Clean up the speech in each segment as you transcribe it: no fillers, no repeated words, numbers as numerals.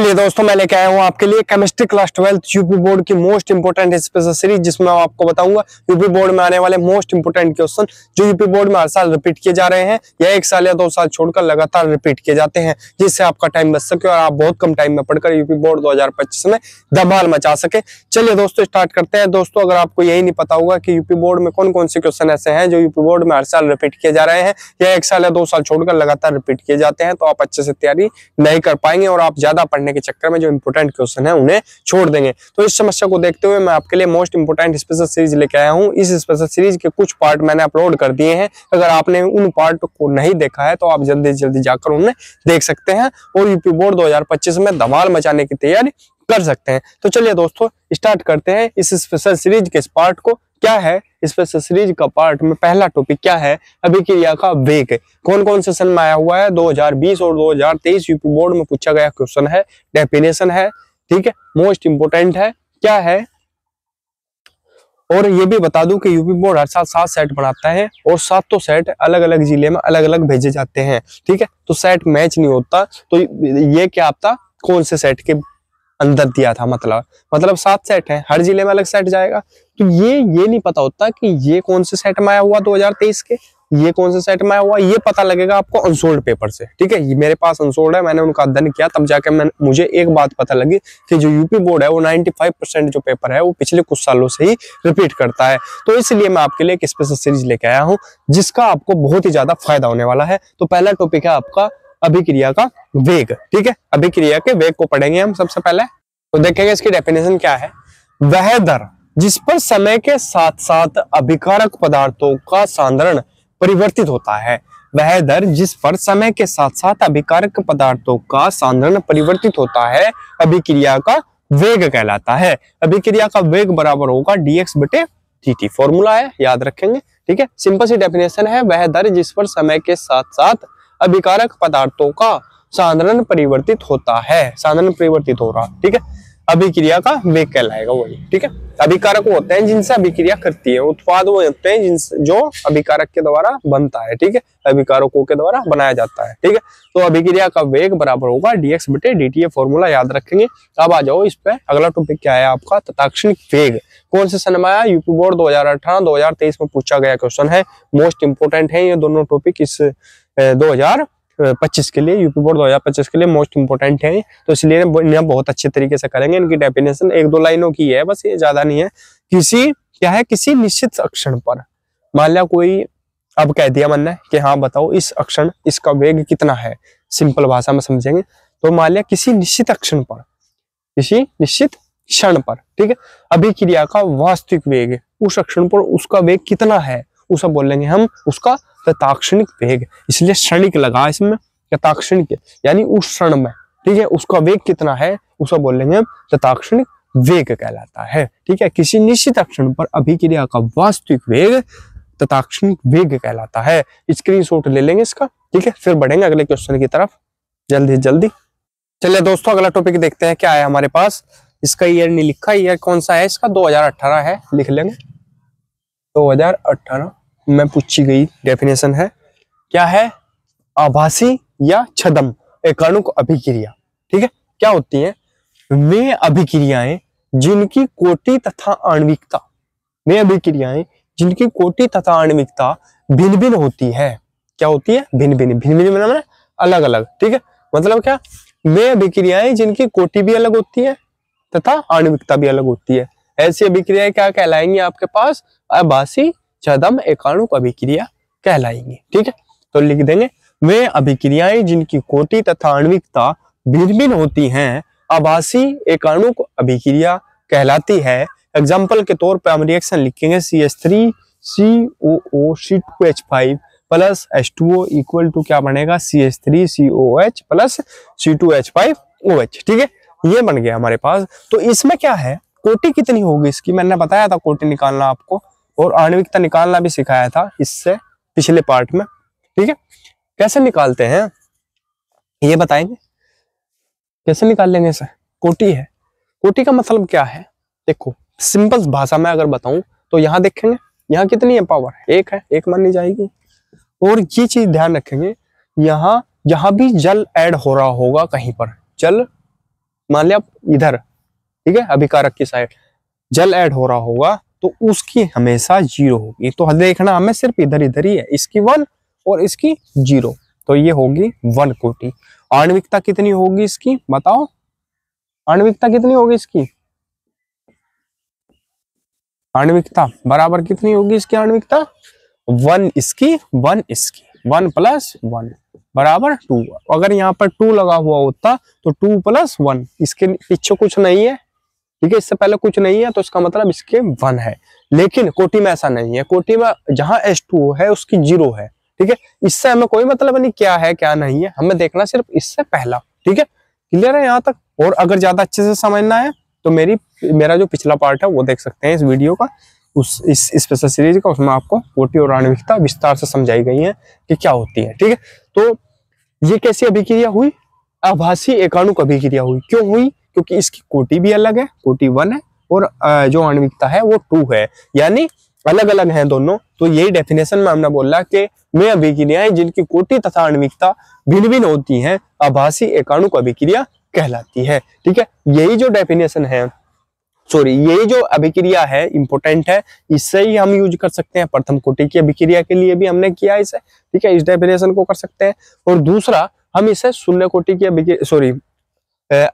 चलिए दोस्तों, मैं लेके आया हूँ आपके लिए केमिस्ट्री क्लास 12 यूपी बोर्ड की मोस्ट इंपोर्टेंट स्पेशल सीरीज, जिसमें मैं आपको बताऊंगा यूपी बोर्ड में आने वाले मोस्ट इंपोर्टेंट क्वेश्चन जो यूपी बोर्ड में हर साल रिपीट किए जा रहे हैं या 1 साल या 2 साल छोड़कर लगातार रिपीट किए जाते हैं, जिससे आपका टाइम बच सके और आप बहुत कम टाइम में पढ़कर यूपी बोर्ड 2025 में धमाल मचा सके। चलिए दोस्तों, स्टार्ट करते हैं। दोस्तों, अगर आपको यही नहीं पता होगा कि यूपी बोर्ड में कौन कौन से क्वेश्चन ऐसे हैं जो यूपी बोर्ड में हर साल रिपीट किए जा रहे हैं या 1 साल या 2 साल छोड़कर लगातार रिपीट किए जाते हैं, तो आप अच्छे से तैयारी नहीं कर पाएंगे और आप ज्यादा पढ़ने के चक्कर में जो इंपोर्टेंट क्वेश्चन है उन्हें छोड़ देंगे। तो इस समस्या को देखते हुए मैं आपके लिए मोस्ट इंपोर्टेंट स्पेशल सीरीज लेके आया हूं। इस स्पेशल सीरीज के कुछ पार्ट मैंने अपलोड कर दिए हैं। अगर आपने उन पार्ट को नहीं देखा है तो आप जल्दी से जल्दी जाकर उन्हें देख सकते हैं और यूपी बोर्ड 2025 में धमाल मचाने की तैयारी कर सकते हैं। तो चलिए दोस्तों, स्टार्ट करते हैं इस स्पेशल सीरीज के इस पार्ट को। क्या है स्पेशल सीरीज का पार्ट में पहला टॉपिक क्या है? अभिक्रिया का वेग। कौन कौन से सन में आया हुआ है? 2020 और 2023 यूपी बोर्ड में पूछा गया क्वेश्चन है। डेफिनेशन है, ठीक है, मोस्ट इंपोर्टेंट है, क्या है। और ये भी बता दूं कि यूपी बोर्ड हर साल 7 सेट बनाता है और 7 सेट अलग अलग जिले में अलग अलग भेजे जाते हैं, ठीक है। तो सेट मैच नहीं होता, तो ये क्या आता कौन से सेट के अंदर दिया था, मतलब 7 सेट है, हर जिले में अलग सेट जाएगा। तो ये नहीं पता होता कि ये कौन से सेट में आया हुआ 2023 के, ये कौन से सेट में आया हुआ, ये पता लगेगा आपको अनसोल्ड पेपर से, ठीक है। ये मेरे पास अनसोल्ड है, मैंने उनका अध्ययन किया, तब जाके मुझे एक बात पता लगी कि जो यूपी बोर्ड है वो 95% जो पेपर है वो पिछले कुछ सालों से ही रिपीट करता है। तो इसलिए मैं आपके लिए एक स्पेशल सीरीज लेके आया हूँ जिसका आपको बहुत ही ज्यादा फायदा होने वाला है। तो पहला टॉपिक है आपका अभिक्रिया का वेग, ठीक है। अभिक्रिया के वेग को पढ़ेंगे हम सबसे पहले। तो देखेंगे इसकी डेफिनेशन क्या है। वह दर जिस पर समय के साथ साथ अभिकारक पदार्थों का सांद्रण परिवर्तित होता है, वह दर जिस पर समय के साथ साथ अभिकारक पदार्थों का सांद्रण परिवर्तित होता है, अभिक्रिया का वेग कहलाता है। अभिक्रिया का वेग बराबर होगा dx बटे dt, फॉर्मूला है, याद रखेंगे, ठीक है। सिंपल सी डेफिनेशन है, वह दर जिस पर समय के साथ साथ अभिकारक पदार्थों का सांद्रण परिवर्तित होता है, सांद्रण परिवर्तित हो रहा, ठीक है, अभिक्रिया का वेग कहलाएगा वही, ठीक है। अभिकारक वो होते हैं जिनसे अभिक्रिया करती है, उत्पाद वो होते हैं जिनसे जो अभिकारक के द्वारा बनता है, ठीक है, अभिकारकों के द्वारा बनाया जाता है, ठीक है। तो अभिक्रिया का वेग बराबर होगा dx बटे dt, ये फॉर्मूला याद रखेंगे। अब आ जाओ इस पे, अगला टॉपिक क्या है आपका, तत्क्षणिक वेग। कौन से सन में आया? यूपी बोर्ड 2018-2023 में पूछा गया क्वेश्चन है, मोस्ट इंपोर्टेंट है ये दोनों टॉपिक इस 2025 के लिए, यूपी बोर्ड 2025 के लिए मोस्ट इंपोर्टेंट है। तो इसलिए इन्हें बहुत अच्छे तरीके से करेंगे। इनकी डेफिनेशन 1-2 लाइनों की है बस, ये ज्यादा नहीं है। किसी निश्चित अक्षण पर, मान लिया कोई अब कह दिया मन ने कि हाँ बताओ इस अक्षण इसका वेग कितना है, सिंपल भाषा में समझेंगे तो मान लिया किसी निश्चित अक्षण पर, किसी निश्चित क्षण पर, ठीक है, अभिक्रिया का वास्तविक वेग, उस अक्षण पर उसका वेग कितना है उसे बोलेंगे हम उसका तत्क्षणिक वेग। इसलिए क्षणिक लगा इसमें, तत्क्षणिक यानी उस क्षण में, ठीक है, उसका वेग कितना है उसे बोलेंगे हम तत्क्षणिक वेग कहलाता है, ठीक है। किसी निश्चित अक्षण पर अभिक्रिया का वास्तविक वेग तत्क्षणिक वेग कहलाता है। स्क्रीनशॉट ले लेंगे इसका, ठीक है, फिर बढ़ेंगे अगले क्वेश्चन की तरफ जल्दी जल्दी। चलिए दोस्तों, अगला टॉपिक देखते हैं क्या है हमारे पास। इसका ईयर नहीं लिखा, ईयर कौन सा है इसका? 2018 है, लिख लेंगे 2018 में पूछी गई डेफिनेशन है। क्या है? आभासी या छद्म एकाणुक अभिक्रिया, ठीक है। क्या होती है? वे अभिक्रियाएं जिनकी कोटि तथा आणविकता, वे अभिक्रियाएं जिनकी कोटि तथा आणविकता भिन्न भिन्न होती है। क्या होती है? भिन्न भिन्न, भिन्न भिन्न मतलब अलग अलग, ठीक है। मतलब क्या? वे अभिक्रियाएं जिनकी कोटि भी अलग होती है तथा आणविकता भी अलग होती है, ऐसी अभिक्रियाएं क्या कहलाएंगी आपके पास? आभासी छद्म एकाणुक अभिक्रिया कहलाएंगी, ठीक है। तो लिख देंगे, वे अभिक्रियाएं जिनकी कोटि तथा आणविकता भिन्न भिन्न होती हैं आभासी एकाणुक अभिक्रिया कहलाती है। एग्जाम्पल के तौर पर हम रिएक्शन लिखेंगे CH3COO C2H5 plus H2O equal to क्या बनेगा? CH3COH प्लस C2H5OH, ठीक है, ये बन गया हमारे पास। तो इसमें क्या है, कोटि कितनी होगी इसकी, मैंने बताया था कोटि निकालना आपको, और आणविकता निकालना भी सिखाया था इससे पिछले पार्ट में, ठीक है। कैसे निकालते हैं ये बताएंगे, कैसे निकाल लेंगे इसे। कोटि है, कोटि का मतलब क्या है? देखो सिंपल भाषा में अगर बताऊं तो यहाँ देखेंगे, यहाँ कितनी है पावर? 1 है, 1 मानी जाएगी। और ये चीज ध्यान रखेंगे, यहाँ जहां भी जल ऐड हो रहा होगा कहीं पर, जल मान लिया इधर, ठीक है, अभिकारक की साइड जल ऐड हो रहा होगा तो उसकी हमेशा 0 होगी। तो देखना हमें सिर्फ इधर इधर ही है, इसकी 1 और इसकी 0, तो ये होगी 1 कोटि। आणविकता कितनी होगी इसकी बताओ, आणविकता कितनी होगी इसकी, आणविकता बराबर कितनी होगी इसकी आणविकता, 1 इसकी 1 इसकी, 1 + 1 बराबर 2। अगर यहाँ पर 2 लगा हुआ होता तो 2 + 1, इसके पीछे कुछ नहीं है, ठीक है, इससे पहले कुछ नहीं है, तो इसका मतलब इसके 1 है। लेकिन कोटि में ऐसा नहीं है, कोटि में जहां H2O है उसकी 0 है, ठीक है। इससे हमें कोई मतलब नहीं क्या है क्या नहीं है, हमें देखना सिर्फ इससे पहला, ठीक है। क्लियर है यहाँ तक। और अगर ज्यादा अच्छे से समझना है तो मेरा जो पिछला पार्ट है वो देख सकते हैं इस वीडियो का, इस स्पेशल सीरीज का, उसमें आपको कोटि और आणविकता विस्तार से समझाई गई है कि क्या होती है, ठीक है। तो ये कैसी अभिक्रिया हुई, आभासी एकाणुक अभिक्रिया हुई। क्यों हुई, क्योंकि इसकी कोटि भी अलग है, कोटि 1 है और जो आणविकता है वो 2 है, यानी अलग अलग हैं दोनों। तो यही डेफिनेशन में हमने बोला कि वे अभिक्रियाएं जिनकी कोटि तथा आणविकता भिन्न भिन्न होती हैं आभासी एकाणुक अभिक्रिया कहलाती है, ठीक है। यही जो डेफिनेशन है, सॉरी, यही जो अभिक्रिया है इंपॉर्टेंट है, इससे ही हम यूज कर सकते हैं। प्रथम कोटि की अभिक्रिया के लिए भी हमने किया इसे, ठीक है, इस डेफिनेशन को कर सकते हैं। और दूसरा हम इसे शून्य कोटि की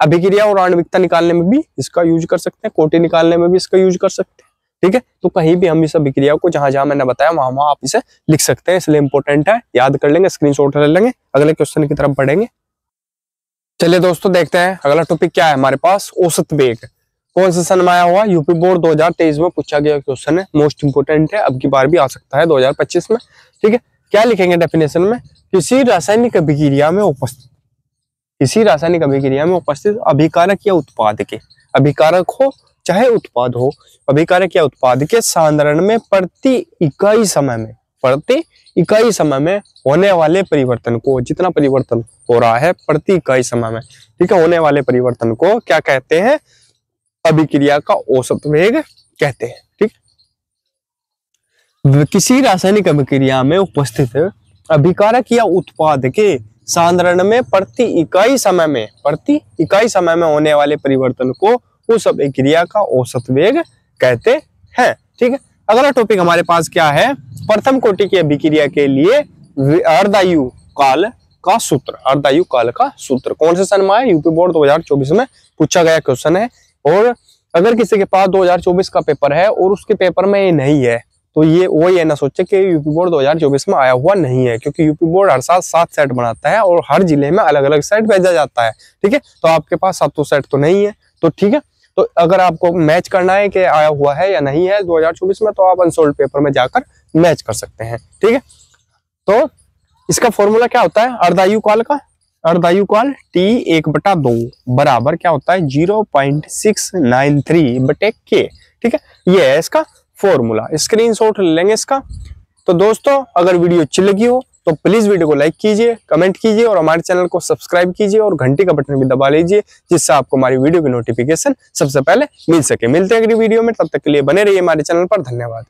अभिक्रिया और आणविकता निकालने में भी इसका यूज कर सकते हैं, कोटि निकालने में भी इसका यूज कर सकते हैं, ठीक है। तो कहीं भी हम इस अभिक्रिया को जहां जहां मैंने बताया वहां आप इसे लिख सकते हैं, इसलिए इंपॉर्टेंट है, याद कर लेंगे, स्क्रीनशॉट ले लेंगे। अगले क्वेश्चन की तरफ बढ़ेंगे। चलिए दोस्तों देखते हैं अगला टॉपिक क्या है हमारे पास, औसत वेग। कौन से सन में आया हुआ, यूपी बोर्ड 2023 में पूछा गया क्वेश्चन है, मोस्ट इंपोर्टेंट है, अब की बार भी आ सकता है 2025 में, ठीक है। क्या लिखेंगे डेफिनेशन में, किसी रासायनिक अभिक्रिया में उपस्थित, किसी रासायनिक अभिक्रिया में उपस्थित अभिकारक या उत्पाद के, अभिकारक हो चाहे उत्पाद हो, अभिकारक या उत्पाद के सांद्रण में प्रति इकाई समय में, प्रति इकाई समय में होने वाले परिवर्तन को, जितना परिवर्तन हो रहा है प्रति इकाई समय में, ठीक है, होने वाले परिवर्तन को क्या कहते हैं, अभिक्रिया का औसत वेग कहते हैं, ठीक। किसी रासायनिक अभिक्रिया में उपस्थित अभिकारक या उत्पाद के सांद्रण में प्रति इकाई समय में, प्रति इकाई समय में होने वाले परिवर्तन को उस अभिक्रिया का औसत वेग कहते हैं, ठीक है। अगला टॉपिक हमारे पास क्या है, प्रथम कोटि की अभिक्रिया के लिए अर्धायु काल का सूत्र, अर्धायु काल का सूत्र कौन से सन में है, यूपी बोर्ड 2024 में पूछा गया क्वेश्चन है। और अगर किसी के पास 2024 का पेपर है और उसके पेपर में ये नहीं है तो ये ना सोचे कि यूपी बोर्ड 2024 में आया हुआ नहीं है, क्योंकि यूपी बोर्ड हर साल 7 सेट बनाता है और हर जिले में अलग अलग सेट भेजा जाता है, ठीक है। तो आपके पास 7 सेट तो नहीं है, तो ठीक है। तो अगर आपको मैच करना है कि आया हुआ है या नहीं है 2024 में, तो आप अनसोल्ड पेपर में जाकर मैच कर सकते हैं, ठीक है। तो इसका फॉर्मूला क्या होता है अर्धायु काल का, अर्धायु काल T1/2 बराबर क्या होता है 0.693/K, ठीक है। ये है इसका फॉर्मूला, स्क्रीनशॉट ले लेंगे इसका। तो दोस्तों अगर वीडियो अच्छी लगी हो तो प्लीज वीडियो को लाइक कीजिए, कमेंट कीजिए और हमारे चैनल को सब्सक्राइब कीजिए और घंटी का बटन भी दबा लीजिए, जिससे आपको हमारी वीडियो की नोटिफिकेशन सबसे पहले मिल सके। मिलते हैं अगली वीडियो में, तब तक के लिए बने रहिए हमारे चैनल पर। धन्यवाद।